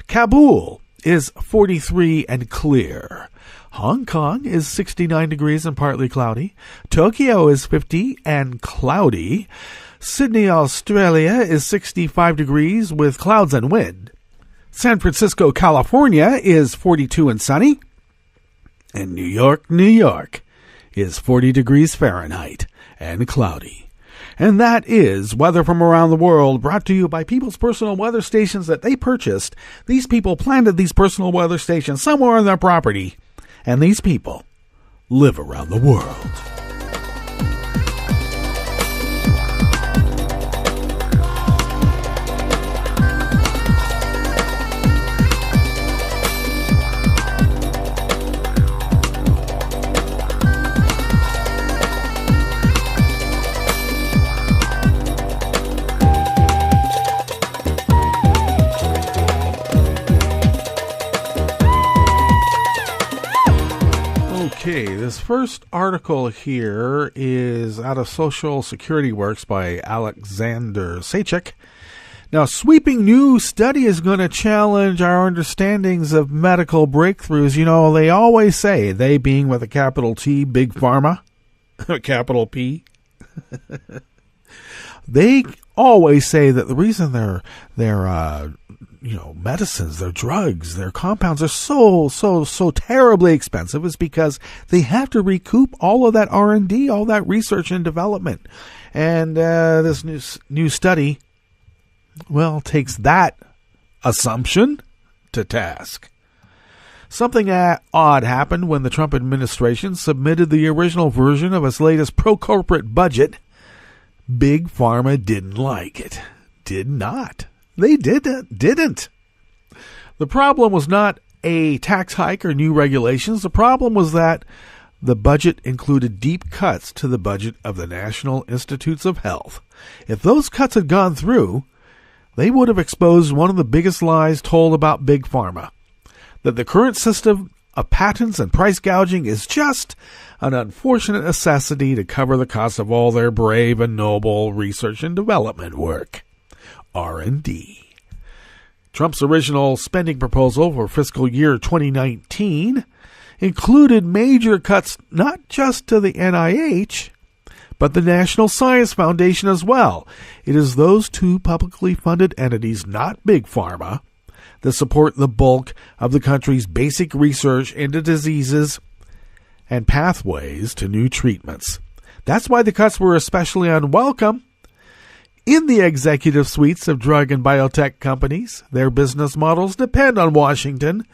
Kabul is 43 and clear. Hong Kong is 69 degrees and partly cloudy. Tokyo is 50 and cloudy. Sydney, Australia is 65 degrees with clouds and wind. San Francisco, California is 42 and sunny. And New York, New York is 40 degrees Fahrenheit and cloudy. And that is weather from around the world, brought to you by people's personal weather stations that they purchased. These people planted these personal weather stations somewhere on their property. And these people live around the world. Okay, this first article here is out of Social Security Works by Alexander Sachik. Now, sweeping new study is going to challenge our understandings of medical breakthroughs. You know, they always say, they being with a capital T, Big Pharma, capital P. They always say that the reason their medicines, their drugs, their compounds are so terribly expensive is because they have to recoup all of that R&D, all that research and development. And this new study, well, takes that assumption to task. Something odd happened when the Trump administration submitted the original version of its latest pro-corporate budget. Big Pharma didn't like it. Did not. They didn't. The problem was not a tax hike or new regulations. The problem was that the budget included deep cuts to the budget of the National Institutes of Health. If those cuts had gone through, they would have exposed one of the biggest lies told about Big Pharma, that the current system of patents and price gouging is just an unfortunate necessity to cover the cost of all their brave and noble research and development work. R&D. Trump's original spending proposal for fiscal year 2019 included major cuts not just to the NIH, but the National Science Foundation as well. It is those two publicly funded entities, not Big Pharma, that support the bulk of the country's basic research into diseases and pathways to new treatments. That's why the cuts were especially unwelcome. In the executive suites of drug and biotech companies, their business models depend on Washington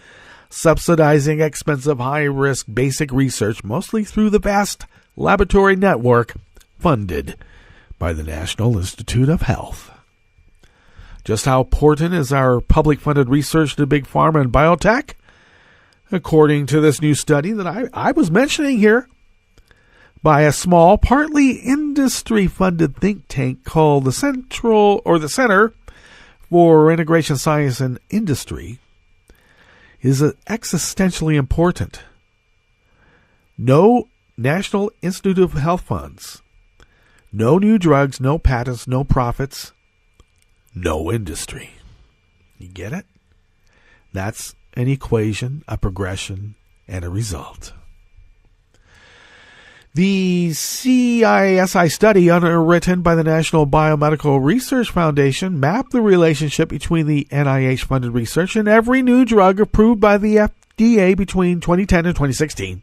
subsidizing expensive, high-risk basic research, mostly through the vast laboratory network funded by the National Institute of Health. Just how important is our public-funded research to Big Pharma and biotech? According to this new study that I was mentioning here, by a small, partly industry-funded think tank called the Center for Integration Science and Industry, is existentially important. No National Institute of Health funds, no new drugs, no patents, no profits, no industry. You get it? That's an equation, a progression, and a result. The CISI study, underwritten by the National Biomedical Research Foundation, mapped the relationship between the NIH-funded research and every new drug approved by the FDA between 2010 and 2016.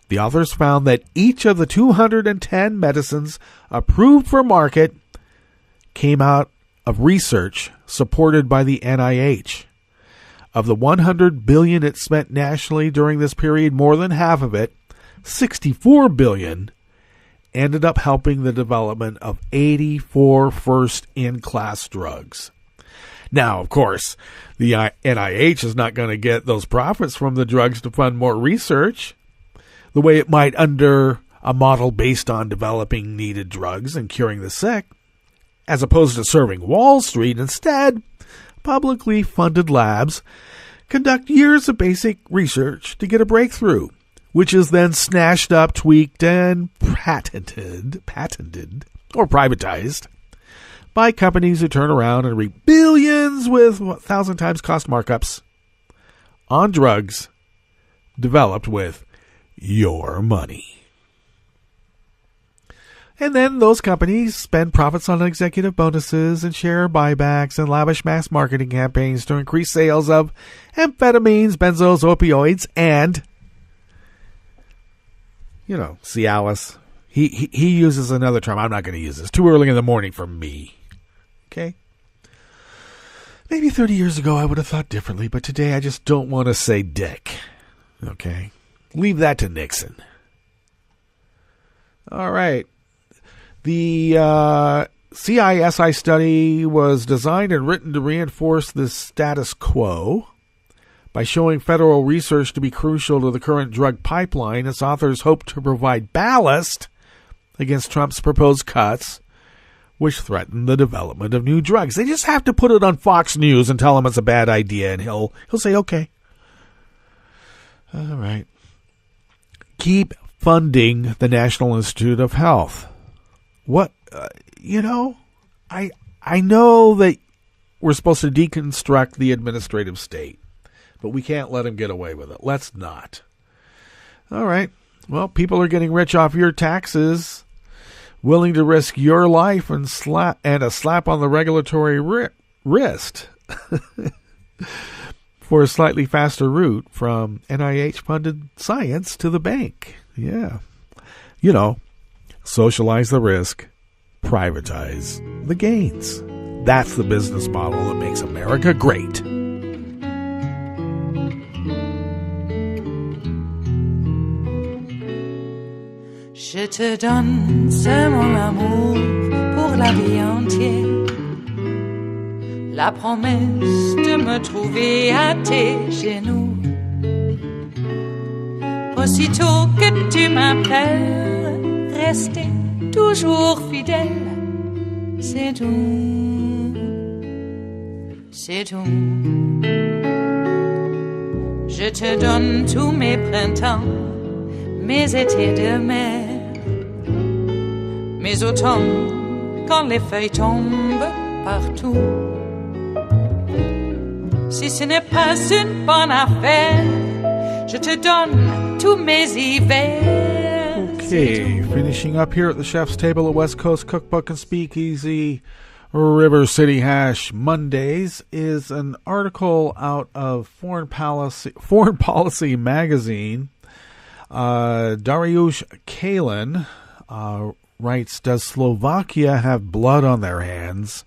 The authors found that each of the 210 medicines approved for market came out of research supported by the NIH. Of the $100 billion it spent nationally during this period, more than half of it, $64 billion, ended up helping the development of 84 first-in-class drugs. Now, of course, the NIH is not going to get those profits from the drugs to fund more research, the way it might under a model based on developing needed drugs and curing the sick, as opposed to serving Wall Street. Instead, publicly funded labs conduct years of basic research to get a breakthrough, which is then snatched up, tweaked, and patented, or privatized by companies who turn around and reap billions with 1,000 times cost markups on drugs developed with your money. And then those companies spend profits on executive bonuses and share buybacks and lavish mass marketing campaigns to increase sales of amphetamines, benzos, opioids, and Cialis. He uses another term. I'm not going to use this. Too early in the morning for me. Okay? Maybe 30 years ago I would have thought differently, but today I just don't want to say dick. Okay? Leave that to Nixon. All right. The CISI study was designed and written to reinforce the status quo. By showing federal research to be crucial to the current drug pipeline, its authors hope to provide ballast against Trump's proposed cuts, which threaten the development of new drugs. They just have to put it on Fox News and tell him it's a bad idea, and he'll say, okay. All right. Keep funding the National Institute of Health. What, I know that we're supposed to deconstruct the administrative state, but we can't let him get away with it. Let's not. All right. Well, people are getting rich off your taxes, willing to risk your life and a slap on the regulatory wrist for a slightly faster route from NIH-funded science to the bank. Yeah. Socialize the risk, privatize the gains. That's the business model that makes America great. Je te donne ce mon amour pour la vie entière. La promesse de me trouver à tes genoux. Aussitôt que tu m'appelles, rester toujours fidèle. C'est tout, c'est tout. Je te donne tous mes printemps, mes étés de mer. Mes automnes, quand les feuilles tombent partout. Si ce n'est pas une bonne affaire, je te donne tous mes hivers. Okay, finishing up here at the chef's table at West Coast Cookbook and Speakeasy River City Hash Mondays is an article out of Foreign Policy magazine. Dariush Kalin writes, "Does Slovakia have blood on their hands?"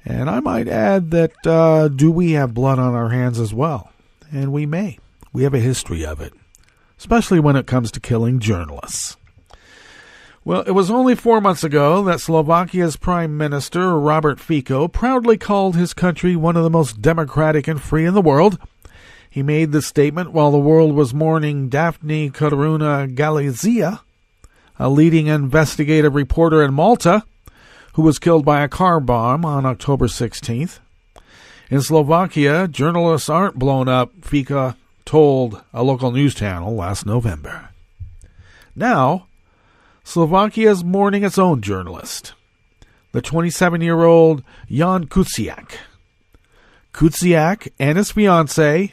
And I might add that do we have blood on our hands as well? And we may. We have a history of it, especially when it comes to killing journalists. Well, it was only 4 months ago that Slovakia's Prime Minister, Robert Fico, proudly called his country one of the most democratic and free in the world. He made this statement while the world was mourning Daphne Caruana Galizia, a leading investigative reporter in Malta, who was killed by a car bomb on October 16th. In Slovakia, journalists aren't blown up, Fico told a local news channel last November. Now, Slovakia is mourning its own journalist, the 27-year-old Jan Kuciak. Kuciak and his fiancée,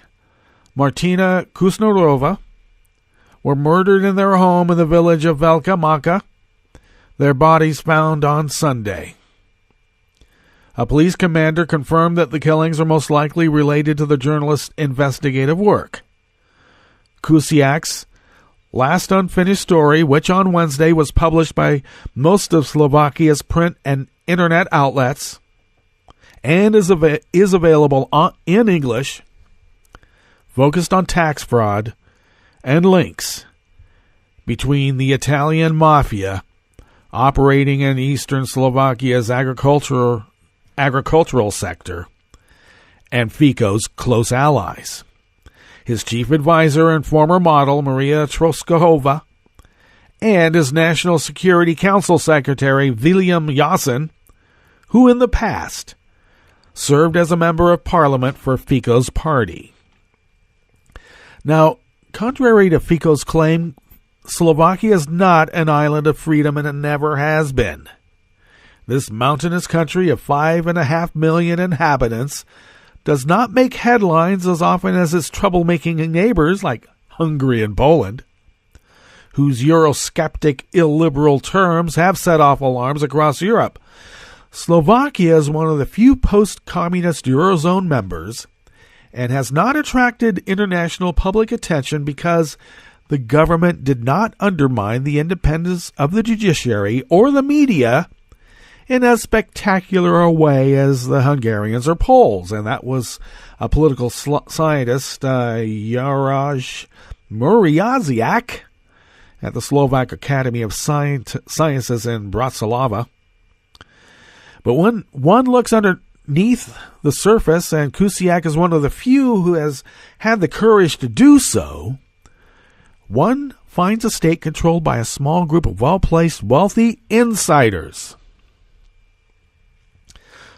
Martina Kusnorova, were murdered in their home in the village of Velka Maka, their bodies found on Sunday. A police commander confirmed that the killings are most likely related to the journalist's investigative work. Kuciak's last unfinished story, which on Wednesday was published by most of Slovakia's print and internet outlets and is available in English, focused on tax fraud and links between the Italian mafia operating in eastern Slovakia's agricultural sector and Fico's close allies. His chief advisor and former model, Maria Troskova, and his National Security Council Secretary, William Yasin, who in the past served as a member of parliament for Fico's party. Now, contrary to Fico's claim, Slovakia is not an island of freedom, and it never has been. This mountainous country of 5.5 million inhabitants does not make headlines as often as its troublemaking neighbors like Hungary and Poland, whose Eurosceptic illiberal terms have set off alarms across Europe. Slovakia is one of the few post-communist Eurozone members and has not attracted international public attention because the government did not undermine the independence of the judiciary or the media in as spectacular a way as the Hungarians or Poles. And that was a political scientist, Jaraj Muriaziak, at the Slovak Academy of Sciences in Bratislava. But when one looks underneath the surface, and Kuciak is one of the few who has had the courage to do so, one finds a state controlled by a small group of well-placed, wealthy insiders.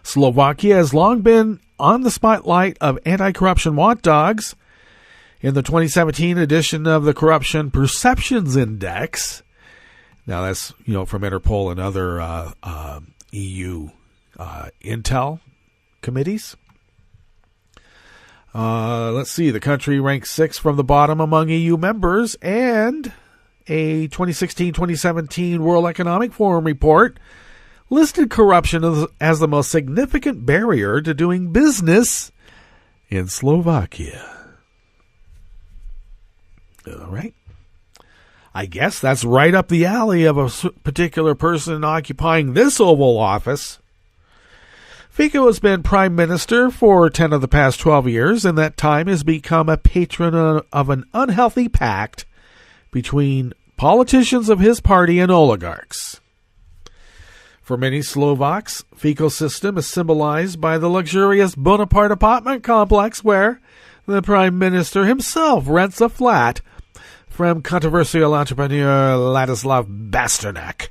Slovakia has long been on the spotlight of anti-corruption watchdogs. In the 2017 edition of the Corruption Perceptions Index, now that's from Interpol and other EU intel committees. Let's see, the country ranks 6th from the bottom among EU members, and a 2016-2017 World Economic Forum report listed corruption as the most significant barrier to doing business in Slovakia. All right. I guess that's right up the alley of a particular person occupying this Oval Office. Fico has been prime minister for 10 of the past 12 years, and that time has become a patron of an unhealthy pact between politicians of his party and oligarchs. For many Slovaks, Fico's system is symbolized by the luxurious Bonaparte apartment complex where the prime minister himself rents a flat from controversial entrepreneur Ladislav Basternak,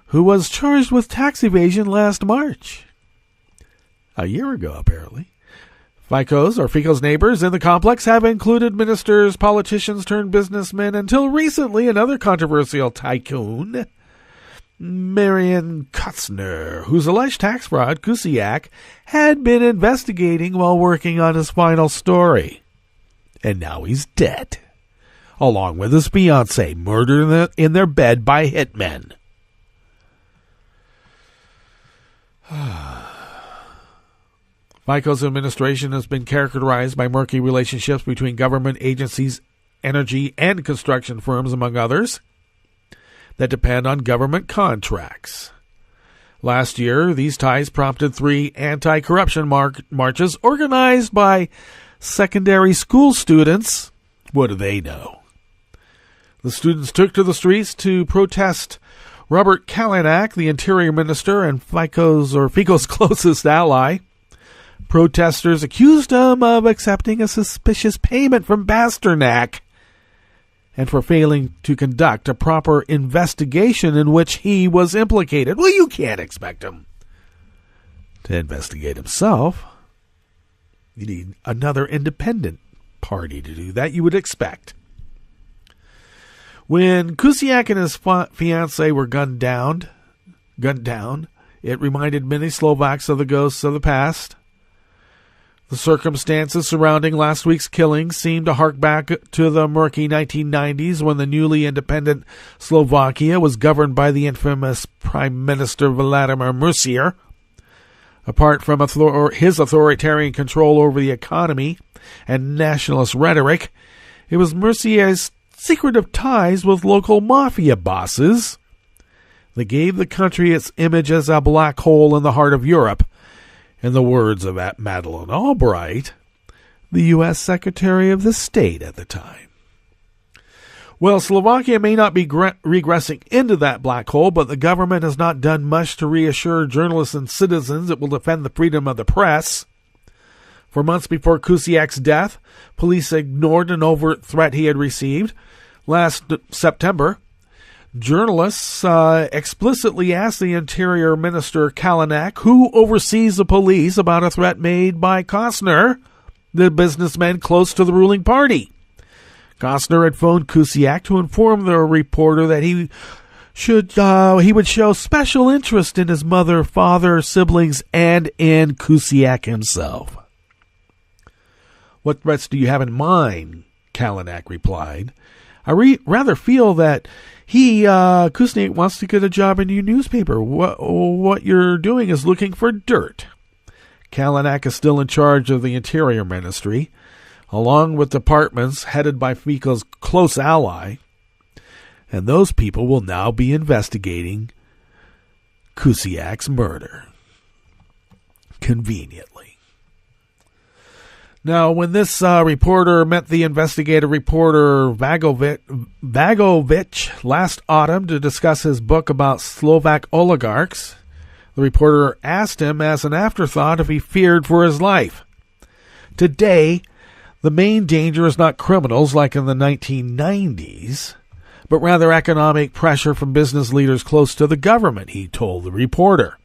who was charged with tax evasion last March. A year ago, apparently. Fico's neighbors in the complex have included ministers, politicians turned businessmen, until recently another controversial tycoon, Marian Kotzner, whose alleged tax fraud Kuciak had been investigating while working on his final story. And now he's dead. along with his fiancée, murdered in their bed by hitmen. FICO's administration has been characterized by murky relationships between government agencies, energy, and construction firms, among others, that depend on government contracts. Last year, these ties prompted 3 anti-corruption marches organized by secondary school students. What do they know? The students took to the streets to protest Robert Kalanick, the Interior Minister and FICO's closest ally. Protesters accused him of accepting a suspicious payment from Pasternak and for failing to conduct a proper investigation in which he was implicated. Well, you can't expect him to investigate himself. You need another independent party to do that, you would expect. When Kuciak and his fiancée were gunned down, it reminded many Slovaks of the ghosts of the past. The circumstances surrounding last week's killing seemed to hark back to the murky 1990s when the newly independent Slovakia was governed by the infamous Prime Minister Vladimir Mursier. Apart from his authoritarian control over the economy and nationalist rhetoric, it was Mursier's secretive ties with local mafia bosses that gave the country its image as a black hole in the heart of Europe. In the words of Madeleine Albright, the U.S. Secretary of the State at the time. Well, Slovakia may not be regressing into that black hole, but the government has not done much to reassure journalists and citizens it will defend the freedom of the press. For months before Kuciak's death, police ignored an overt threat he had received. Last September, journalists explicitly asked the Interior Minister Kalanick, who oversees the police, about a threat made by Costner, the businessman close to the ruling party. Costner had phoned Kuciak to inform the reporter that he would show special interest in his mother, father, siblings, and in Kuciak himself. "What threats do you have in mind?" Kalanick replied. "I rather feel that Kuciak wants to get a job in your newspaper. What you're doing is looking for dirt." Kalanick is still in charge of the Interior Ministry, along with departments headed by FICO's close ally, and those people will now be investigating Kuciak's murder. Conveniently. Now, when this reporter met the investigative reporter Vagovich last autumn to discuss his book about Slovak oligarchs, the reporter asked him as an afterthought if he feared for his life. Today, the main danger is not criminals like in the 1990s, but rather economic pressure from business leaders close to the government, he told the reporter.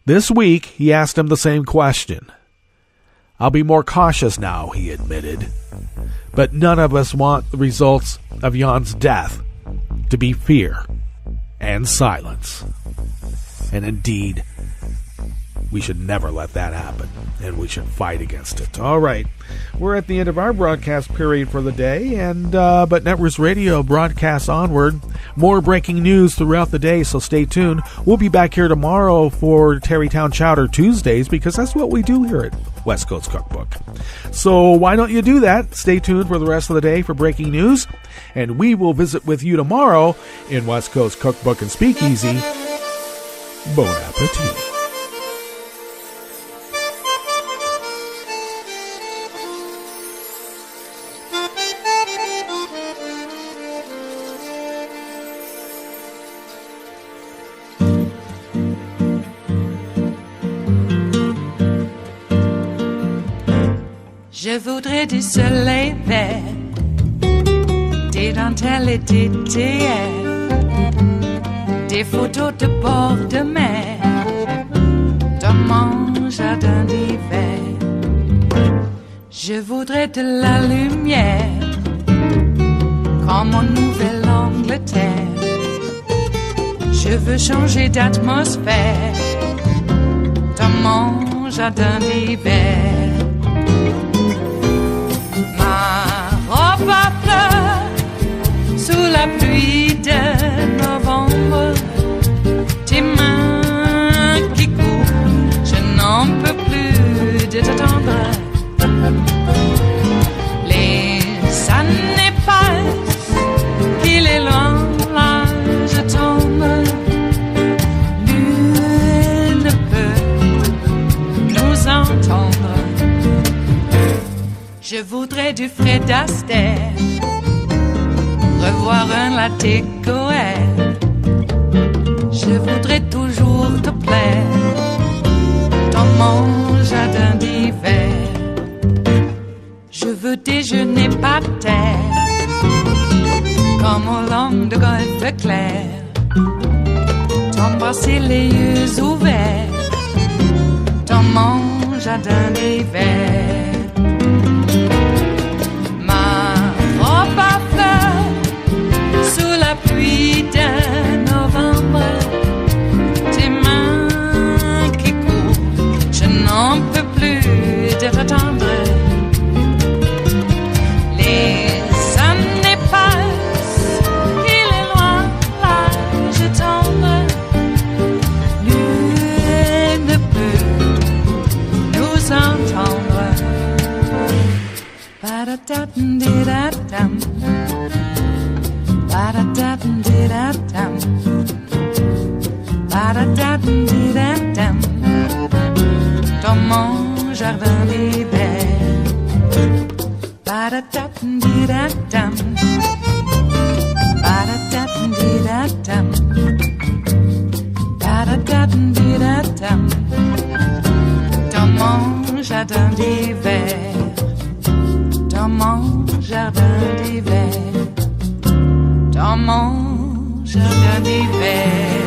This week, he asked him the same question. "I'll be more cautious now," he admitted. "But none of us want the results of Jan's death to be fear and silence. And indeed, we should never let that happen, and we should fight against it." All right, we're at the end of our broadcast period for the day, but Networks Radio broadcasts onward. More breaking news throughout the day, so stay tuned. We'll be back here tomorrow for Tarrytown Chowder Tuesdays, because that's what we do here at West Coast Cookbook. So why don't you do that? Stay tuned for the rest of the day for breaking news, and we will visit with you tomorrow in West Coast Cookbook and Speakeasy. Bon appetit. Je voudrais du soleil vert, des dentelles et des théâtres, des photos de bord de mer, dans mon jardin d'hiver. Je voudrais de la lumière, comme en Nouvelle-Angleterre. Je veux changer d'atmosphère, dans mon jardin d'hiver. Ma robe à fleurs la pluie de novembre, tes mains qui courent, je n'en peux plus de t'attendre. Les années passent, qu'il est loin, là je tombe. Nul ne peut nous entendre. Je voudrais du Fred Astaire, revoir un latte Goël. Je voudrais toujours te plaire dans mon jardin d'hiver. Je veux déjeuner par terre comme au long de golfe clair, t'embrasser les yeux ouverts dans mon jardin d'hiver. Sous la pluie de novembre, tes mains qui courent, je n'en peux plus de t'attendre. Les années passent, il est loin, là je tombe. Nul ne peut nous entendre. Ba-da-da-dum-di-da-dum. Ba-da-da-dum-di-da-dum. Ba-da-da-dum-di-da-dum. Dans mon jardin d'hiver. Ba-da-da-dum-di-da-dum. Ba-da-da-dum-di-da-dum. Ba-da-da-dum-di-da-dum. Dans mon jardin d'hiver. Dans mon jardin d'hiver. Dans mon jardin d'hiver.